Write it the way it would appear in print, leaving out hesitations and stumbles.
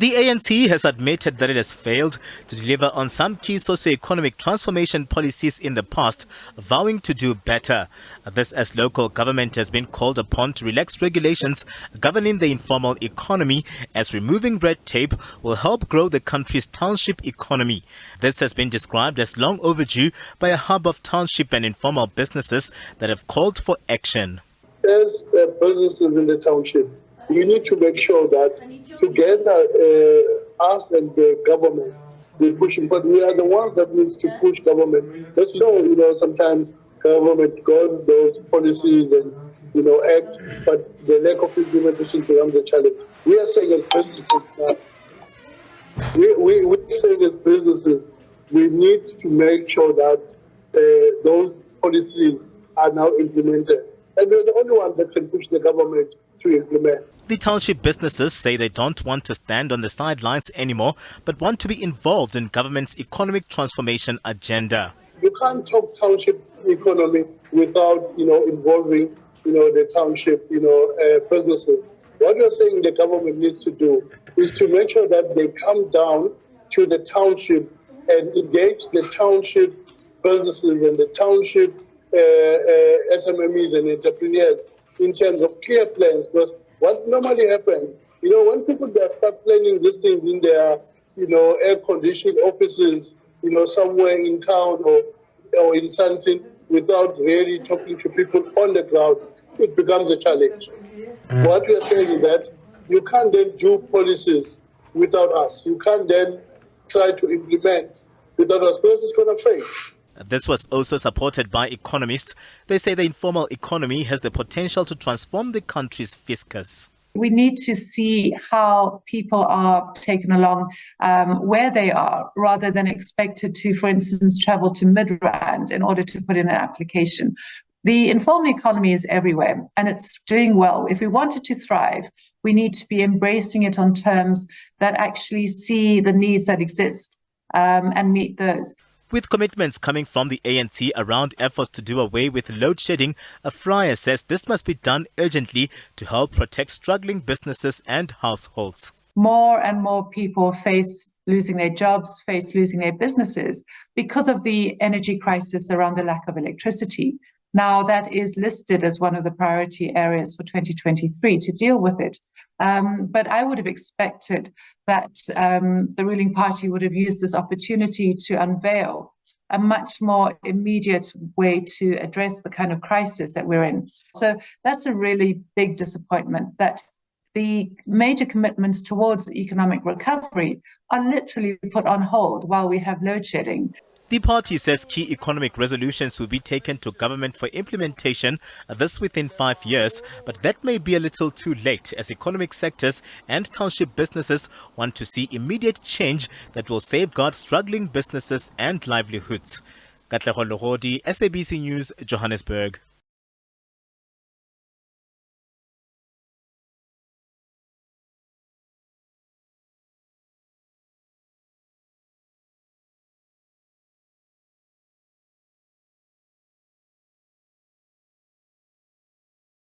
The ANC has admitted that it has failed to deliver on some key socio-economic transformation policies in the past, vowing to do better. This as local government has been called upon to relax regulations governing the informal economy, as removing red tape will help grow the country's township economy. This has been described as long overdue by a hub of township and informal businesses that have called for action. As businesses in the township, we need to make sure that together, us and the government, we're pushing, but we are the ones that needs to push government. Let's know, sometimes government got those policies and, act, but the lack of implementation becomes a challenge. We are saying as businesses now, we're saying as businesses, we need to make sure that those policies are now implemented. And we're the only one that can push the government to implement. The township businesses say they don't want to stand on the sidelines anymore, but want to be involved in government's economic transformation agenda. You can't talk township economy without, involving, the township, businesses. What you're saying the government needs to do is to make sure that they come down to the township and engage the township businesses and the township SMMEs and entrepreneurs in terms of clear plans. Because what normally happens, when people start planning these things in their, air-conditioned offices, somewhere in town or in something, without really talking to people on the ground, it becomes a challenge. What we are saying is that you can't then do policies without us. You can't then try to implement without us, because it's going to fail. This was also supported by economists. They say the informal economy has the potential to transform the country's fiscus. We need to see how people are taken along where they are, rather than expected to, for instance, travel to Midrand in order to put in an application. The informal economy is everywhere and it's doing well. If we want it to thrive, we need to be embracing it on terms that actually see the needs that exist and meet those. With commitments coming from the ANC around efforts to do away with load shedding, a Fryer says this must be done urgently to help protect struggling businesses and households. More and more people face losing their jobs, face losing their businesses because of the energy crisis around the lack of electricity. Now that is listed as one of the priority areas for 2023 to deal with it. But I would have expected that the ruling party would have used this opportunity to unveil a much more immediate way to address the kind of crisis that we're in. So that's a really big disappointment, that the major commitments towards economic recovery are literally put on hold while we have load shedding. The party says key economic resolutions will be taken to government for implementation, this within 5 years, but that may be a little too late, as economic sectors and township businesses want to see immediate change that will safeguard struggling businesses and livelihoods. Katlego Logodi, SABC News, Johannesburg.